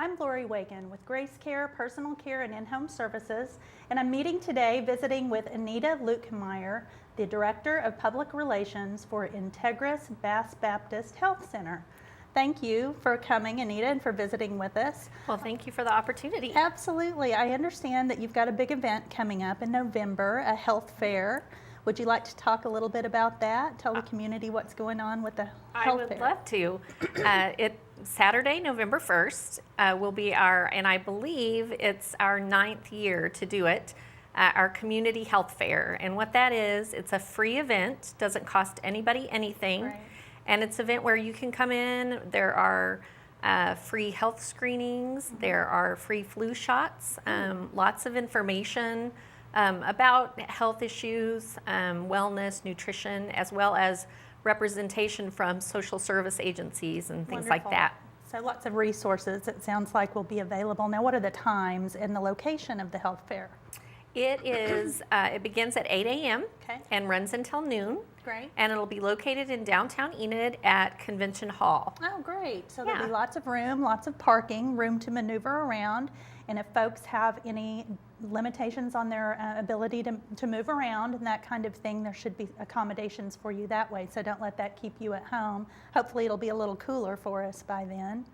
I'm Lori Waken with Grace Care, Personal Care and In-Home Services, and I'm meeting today visiting with Anita Luetkemeyer, the Director of Public Relations for Integris Bass Baptist Health Center. Thank you for coming, Anita, and for visiting with us. Well, thank you for the opportunity. Absolutely. I understand that you've got a big event coming up in November, a health fair. Would you like to talk a little bit about that? Tell the community what's going on with the health fair. I would love to. Saturday, November 1st, will be and I believe it's our 9th year to do it, our community health fair. And what that is, it's a free event, doesn't cost anybody anything. Right. And it's an event where you can come in. There are free health screenings. There are free flu shots, lots of information about health issues, wellness, nutrition, as well as representation from social service agencies and things like that. So lots of resources, it sounds like, will be available. Now, what are the times and the location of the health fair? It begins at 8 a.m. Okay. and runs until noon. Great. And it'll be located in downtown Enid at Convention Hall. Oh, great. So there'll Yeah. be lots of room, lots of parking, room to maneuver around. And if folks have any limitations on their ability to move around and that kind of thing, there should be accommodations for you that way. So don't let that keep you at home. Hopefully it'll be a little cooler for us by then.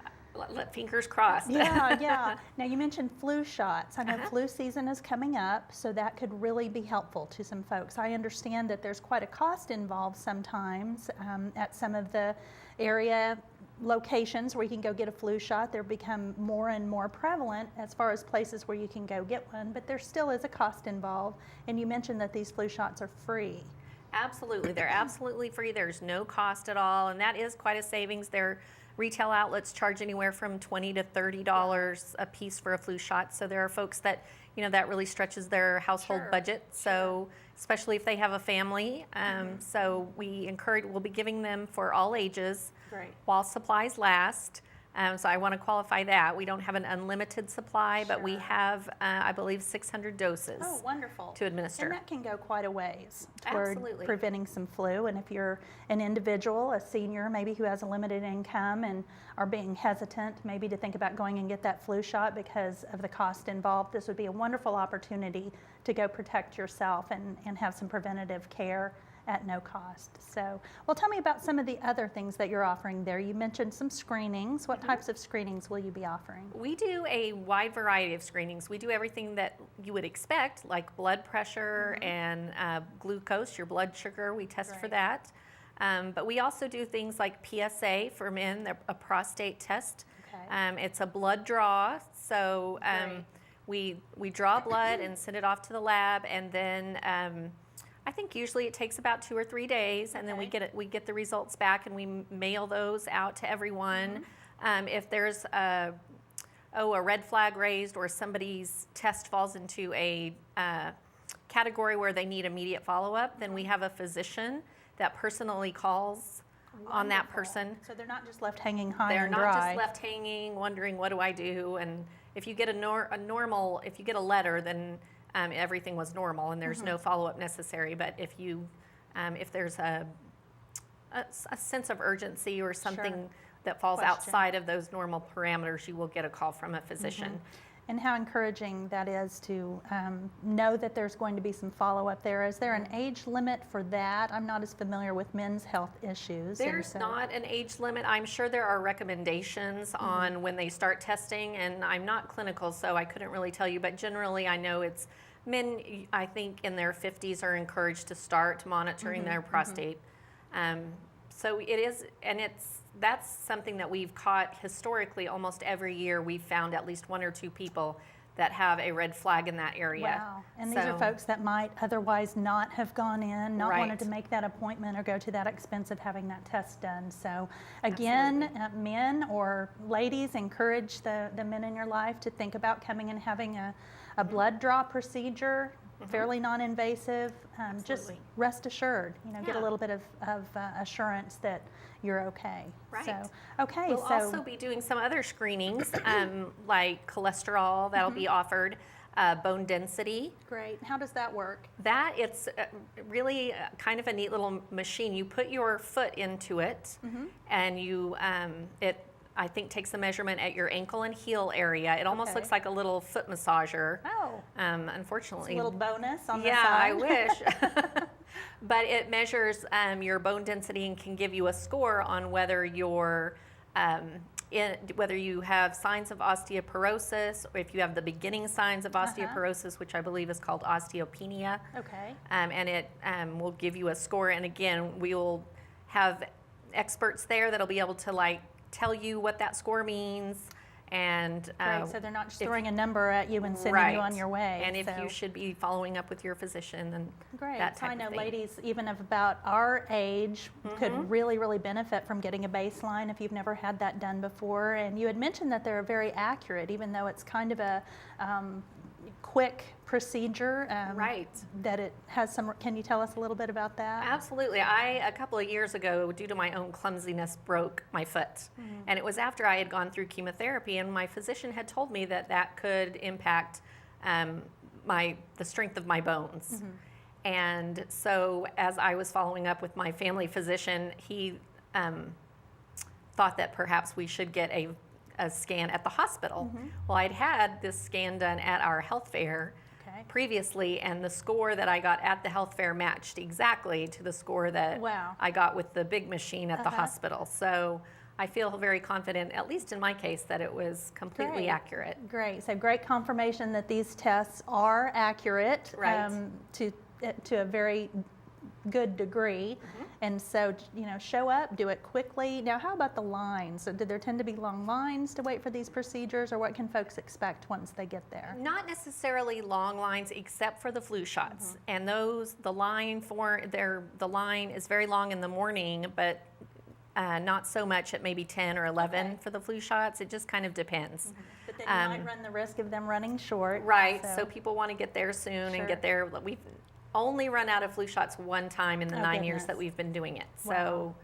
Fingers crossed. Yeah. Now you mentioned flu shots. I know flu season is coming up, so that could really be helpful to some folks. I understand that there's quite a cost involved sometimes at some of the area locations where you can go get a flu shot. They're become more and more prevalent as far as places where you can go get one, but there still is a cost involved. And you mentioned that these flu shots are free. Absolutely. They're absolutely free. There's no cost at all, and that is quite a savings. Their retail outlets charge anywhere from $20 to $30 a piece for a flu shot. So there are folks that, that really stretches their household budget. So especially if they have a family. So we'll be giving them for all ages while supplies last. So I want to qualify that. We don't have an unlimited supply, but we have, I believe, 600 doses to administer. And that can go quite a ways toward preventing some flu. And if you're an individual, a senior, maybe who has a limited income and are being hesitant maybe to think about going and get that flu shot because of the cost involved, this would be a wonderful opportunity to go protect yourself and have some preventative care at no cost. So, well, tell me about some of the other things that you're offering there. You mentioned some screenings. What types of screenings will you be offering? We do a wide variety of screenings. We do everything that you would expect, like blood pressure and glucose, your blood sugar. We test for that. But we also do things like PSA for men, a prostate test. It's a blood draw. So we draw blood and send it off to the lab, and then I think usually it takes about 2 or 3 days, and then we get the results back, and we mail those out to everyone. If there's a red flag raised, or somebody's test falls into a category where they need immediate follow-up, then we have a physician that personally calls on that person. So they're not just left hanging high and dry. They're not just left hanging, wondering, what do I do? And if you get if you get a letter, then everything was normal and there's no follow-up necessary. But if there's a sense of urgency or something that falls outside of those normal parameters, you will get a call from a physician. And how encouraging that is to know that there's going to be some follow-up there. Is there an age limit for that? I'm not as familiar with men's health issues. There's not an age limit. I'm sure there are recommendations on when they start testing, and I'm not clinical, so I couldn't really tell you, but generally I know it's men, I think, in their 50s are encouraged to start monitoring their prostate. So it is, and that's something that we've caught historically. Almost every year we've found at least 1 or 2 people that have a red flag in that area. Wow. And these are folks that might otherwise not have gone in, not wanted to make that appointment or go to that expense of having that test done. So again, men or ladies, encourage the men in your life to think about coming and having a blood draw procedure. Fairly non-invasive. Just rest assured, get a little bit of assurance that you're okay. So, we'll also be doing some other screenings, like cholesterol that'll be offered, bone density. Great. How does that work? It's really kind of a neat little machine. You put your foot into it, and I think takes a measurement at your ankle and heel area. It almost Okay. looks like a little foot massager. Oh, Unfortunately. it's a little bonus on the Yeah, side. I wish. But it measures your bone density and can give you a score on whether you're whether you have signs of osteoporosis, or if you have the beginning signs of osteoporosis, which I believe is called osteopenia. Okay. And it will give you a score. And again, we will have experts there that'll be able to like tell you what that score means. And Great, so they're not just throwing a number at you and sending you on your way. And if so. you should be following up with your physician and Great. that So type I know of thing. ladies even of about our age could really, really benefit from getting a baseline if you've never had that done before. And you had mentioned that they're very accurate, even though it's kind of a quick procedure. Right. That it has some. Can you tell us a little bit about that? Absolutely. A couple of years ago, due to my own clumsiness, broke my foot. And it was after I had gone through chemotherapy, and my physician had told me that that could impact the strength of my bones. And so as I was following up with my family physician, he thought that perhaps we should get a scan at the hospital. Well, I'd had this scan done at our health fair previously, and the score that I got at the health fair matched exactly to the score that I got with the big machine at the hospital. So I feel very confident, at least in my case, that it was completely accurate. Great. So great confirmation that these tests are accurate to a very good degree. And so, show up, do it quickly. Now, how about the lines? So, do there tend to be long lines to wait for these procedures, or what can folks expect once they get there? Not necessarily long lines, except for the flu shots. And the line is very long in the morning, but not so much at maybe 10 or 11 for the flu shots. It just kind of depends. But then you might run the risk of them running short. Right. So people want to get there soon and get there. We've only run out of flu shots one time in the 9 years that we've been doing it. So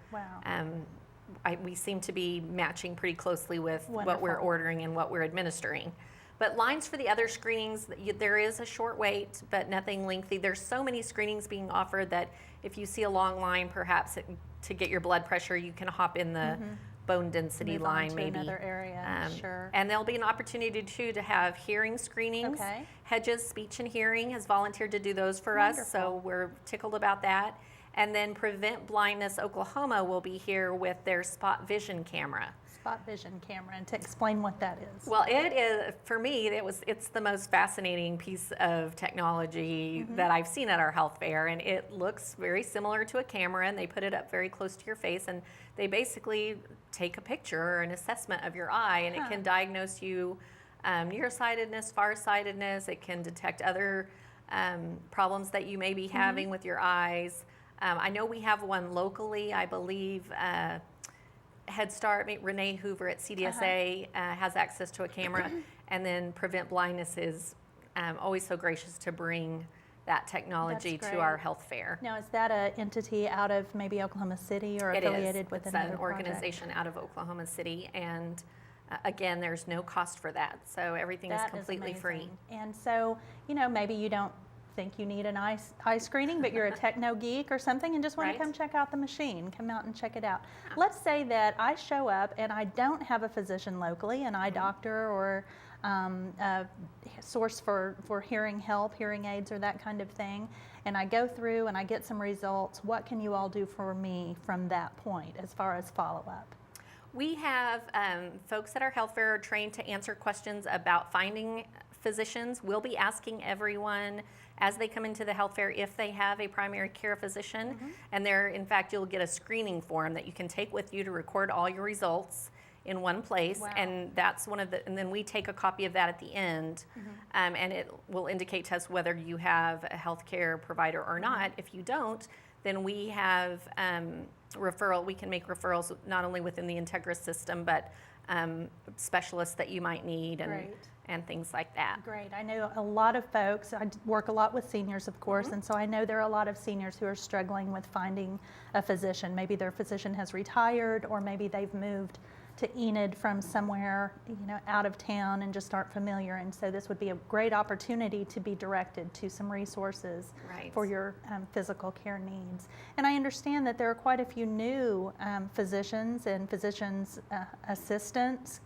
we seem to be matching pretty closely with what we're ordering and what we're administering. But lines for the other screenings, there is a short wait, but nothing lengthy. There's so many screenings being offered that if you see a long line, perhaps to get your blood pressure, you can hop in the bone density Move line, on to maybe. another area, sure. And there'll be an opportunity too to have hearing screenings. Hedges Speech and Hearing has volunteered to do those for us, so we're tickled about that. And then Prevent Blindness Oklahoma will be here with their Spot Vision camera. Spot Vision camera, and to explain what that is. Well, it is, for me, it's the most fascinating piece of technology that I've seen at our health fair, and it looks very similar to a camera, and they put it up very close to your face, and they basically take a picture or an assessment of your eye, and it can diagnose you nearsightedness, farsightedness. It can detect other problems that you may be having with your eyes. I know we have one locally, I believe. Head Start, Renee Hoover at CDSA has access to a camera, and then Prevent Blindness is always so gracious to bring that technology to our health fair. Now, is that an entity out of maybe Oklahoma City or affiliated with another It's an organization out of Oklahoma City, and again, there's no cost for that, so everything is completely free. And so, maybe you don't think you need an eye screening, but you're a techno geek or something and just want to come check out the machine, come out and check it out. Let's say that I show up and I don't have a physician locally, an eye doctor or a source for hearing help, hearing aids or that kind of thing, and I go through and I get some results. What can you all do for me from that point as far as follow-up? We have folks at our health fair are trained to answer questions about finding physicians. We'll be asking everyone as they come into the health fair if they have a primary care physician. And in fact, you'll get a screening form that you can take with you to record all your results in one place. And that's and then we take a copy of that at the end, and it will indicate to us whether you have a healthcare provider or not. If you don't, then we have we can make referrals not only within the Integris system, but specialists that you might need and things like that. Great. I know a lot of folks, I work a lot with seniors, of course, and so I know there are a lot of seniors who are struggling with finding a physician. Maybe their physician has retired, or maybe they've moved to Enid from somewhere, out of town and just aren't familiar. And so this would be a great opportunity to be directed to some resources for your physical care needs. And I understand that there are quite a few new physicians and physicians assistants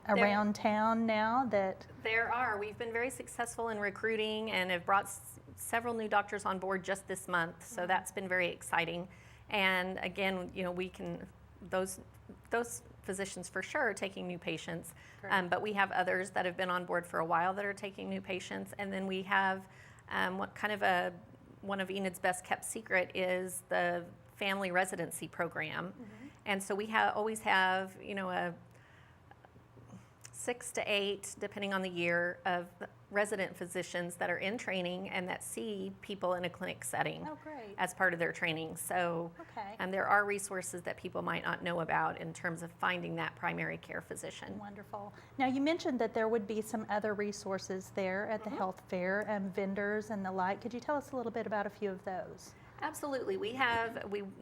around town now that... There are. We've been very successful in recruiting and have brought several new doctors on board just this month. So that's been very exciting. And again, we can, those physicians for sure are taking new patients, but we have others that have been on board for a while that are taking new patients. And then we have one of Enid's best kept secret is the family residency program. And so we always have, a 6 to 8, depending on the year, of resident physicians that are in training and that see people in a clinic setting as part of their training. So there are resources that people might not know about in terms of finding that primary care physician. Wonderful. Now, you mentioned that there would be some other resources there at the health fair, vendors and the like. Could you tell us a little bit about a few of those? Absolutely. We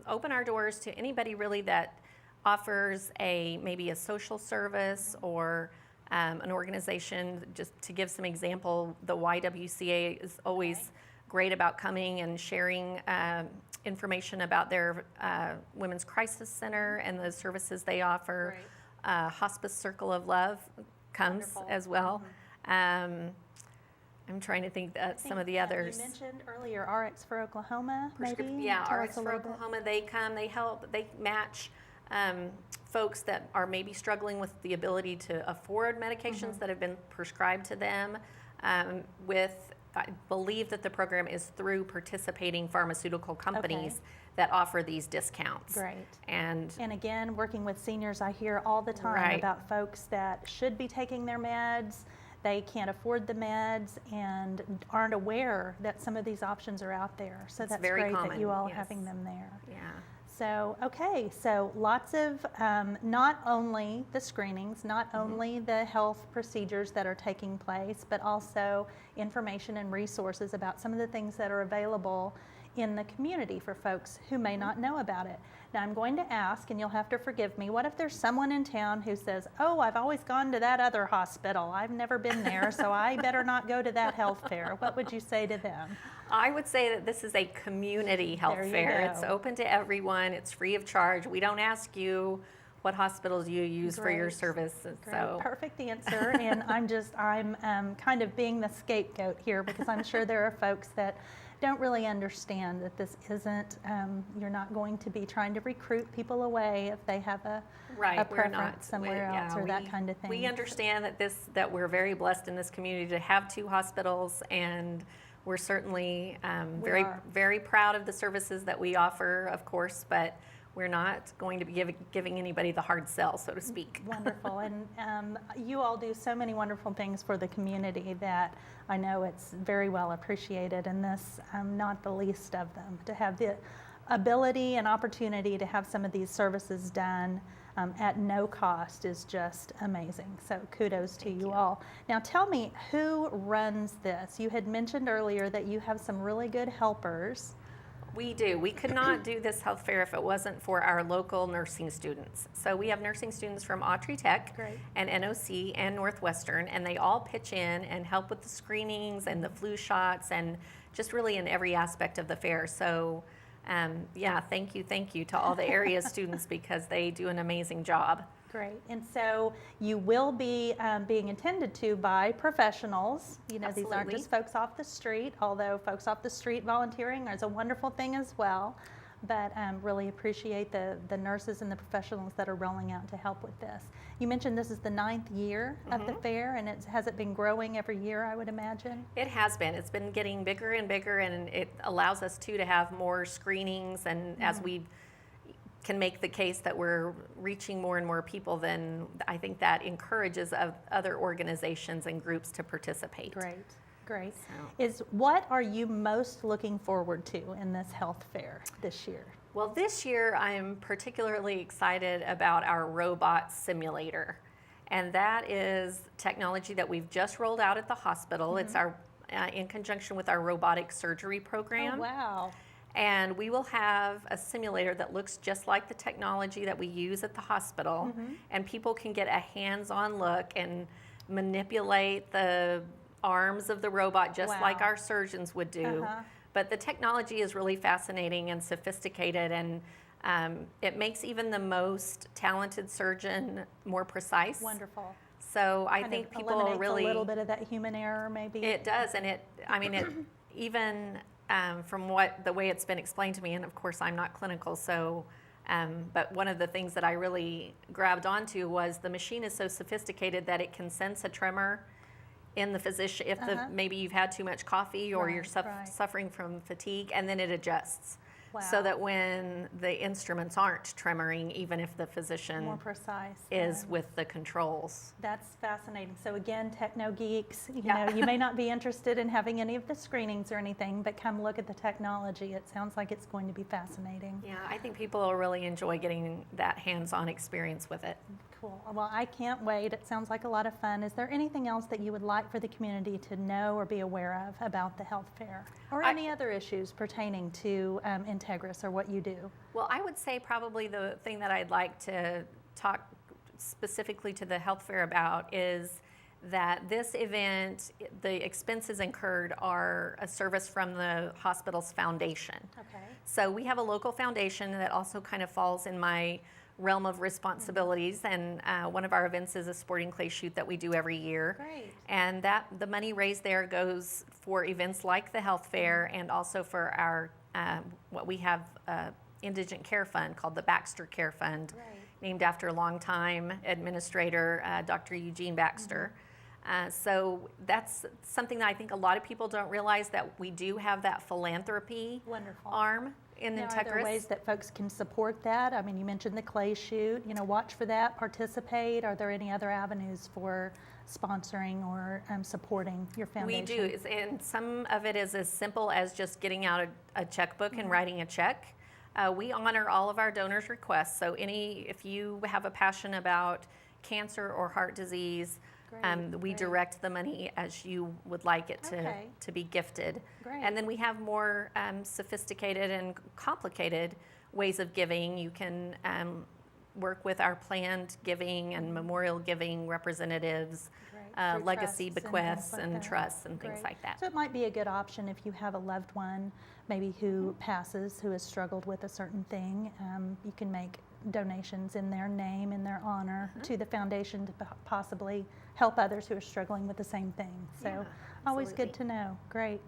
open our doors to anybody really that offers maybe a social service or an organization. Just to give some example, the YWCA is always great about coming and sharing information about their Women's Crisis Center and the services they offer. Hospice Circle of Love comes as well. I'm trying to think some of the others. You mentioned earlier RX for Oklahoma, maybe? Yeah, RX for Oklahoma, they come, they help, they match folks that are maybe struggling with the ability to afford medications that have been prescribed to them I believe that the program is through participating pharmaceutical companies that offer these discounts. Great. And again, working with seniors, I hear all the time about folks that should be taking their meds, they can't afford the meds and aren't aware that some of these options are out there. So that's very great common. that you all are having them there. Yeah. So, so lots of not only the screenings, not only the health procedures that are taking place, but also information and resources about some of the things that are available in the community for folks who may not know about it. Now, I'm going to ask, and you'll have to forgive me, what if there's someone in town who says, oh, I've always gone to that other hospital. I've never been there, so I better not go to that health fair. What would you say to them? I would say that this is a community health fair. It's open to everyone. It's free of charge. We don't ask you what hospitals you use for your services. So perfect answer. And I'm kind of being the scapegoat here because I'm sure there are folks that don't really understand that this isn't, you're not going to be trying to recruit people away if they have a preference somewhere else or that kind of thing. We understand that we're very blessed in this community to have 2 hospitals, and we're certainly very proud of the services that we offer, of course, but we're not going to be giving anybody the hard sell, so to speak. Wonderful. And you all do so many wonderful things for the community that I know it's very well appreciated, and this not the least of them. To have the ability and opportunity to have some of these services done at no cost is just amazing. So kudos to you all. Now tell me, who runs this? You had mentioned earlier that you have some really good helpers. We do. We could not do this health fair if it wasn't for our local nursing students. So we have nursing students from Autry Tech and NOC and Northwestern, and they all pitch in and help with the screenings and the flu shots and just really in every aspect of the fair. So thank you to all the area students because they do an amazing job. Great. And so you will be being attended to by professionals. These aren't just folks off the street, although folks off the street volunteering is a wonderful thing as well. But really appreciate the nurses and the professionals that are rolling out to help with this. You mentioned this is the 9th year of the fair, and has it been growing every year, I would imagine? It has been. It's been getting bigger and bigger, and it allows us to have more screenings, and as we can make the case that we're reaching more and more people, then I think that encourages other organizations and groups to participate. Great. What are you most looking forward to in this health fair this year? Well, this year I'm particularly excited about our robot simulator. And that is technology that we've just rolled out at the hospital. It's our in conjunction with our robotic surgery program. Oh, wow. And we will have a simulator that looks just like the technology that we use at the hospital. And people can get a hands-on look and manipulate the arms of the robot just like our surgeons would do. But the technology is really fascinating and sophisticated, and it makes even the most talented surgeon more precise. Wonderful. So I think people are really a little bit of that human error, maybe. It does, and it even from the way it's been explained to me, and of course I'm not clinical, so. But one of the things that I really grabbed onto was the machine is so sophisticated that it can sense a tremor in the physician if maybe you've had too much coffee or you're suffering from fatigue, and then it adjusts. So that when the instruments aren't tremoring, even if the physician more precise is with the controls. That's fascinating. So again, techno geeks, you know, you may not be interested in having any of the screenings or anything, but come look at the technology. It sounds like it's going to be fascinating. Yeah, I think people will really enjoy getting that hands-on experience with it. Cool. Well, I can't wait. It sounds like a lot of fun. Is there anything else that you would like for the community to know or be aware of about the health fair, or any other issues pertaining to Integris or what you do? Well, I would say probably the thing that I'd like to talk specifically to the health fair about is that this event, the expenses incurred are a service from the hospital's foundation. Okay. So we have a local foundation that also kind of falls in my realm of responsibilities, and one of our events is a sporting clay shoot that we do every year. Great. And that the money raised there goes for events like the health fair, and also for our what we have indigent care fund called the Baxter Care Fund, named after a longtime administrator, Dr. Eugene Baxter. So that's something that I think a lot of people don't realize, that we do have that philanthropy arm in Integris. Are there ways that folks can support that? I mean, you mentioned the clay shoot. You know, watch for that, participate. Are there any other avenues for sponsoring or supporting your foundation? We do, and some of it is as simple as just getting out a checkbook and writing a check. We honor all of our donors' requests. So if you have a passion about cancer or heart disease, we direct the money as you would like it to be gifted. And then we have more sophisticated and complicated ways of giving. You can work with our planned giving and memorial giving representatives, legacy bequests and trusts and things like that. So it might be a good option if you have a loved one maybe who passes, who has struggled with a certain thing. You can make donations in their name, in their honor, to the foundation to possibly help others who are struggling with the same thing. So always good to know. Great.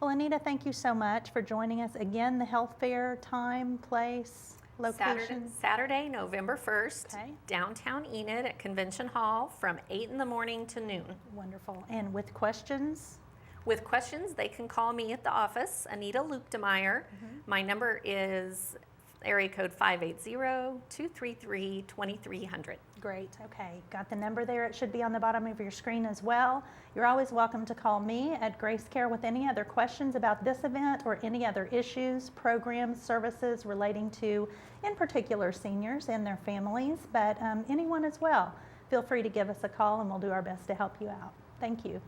Well, Anita, thank you so much for joining us. Again, the health fair, time, place, location? Saturday, November 1st, downtown Enid at Convention Hall from 8 in the morning to noon. Wonderful. And with questions? With questions, they can call me at the office, Anita Luetkemeyer. My number is area code 580-233-2300. Great. Okay. Got the number there. It should be on the bottom of your screen as well. You're always welcome to call me at Grace Care with any other questions about this event or any other issues, programs, services relating to, in particular, seniors and their families, but anyone as well. Feel free to give us a call and we'll do our best to help you out. Thank you.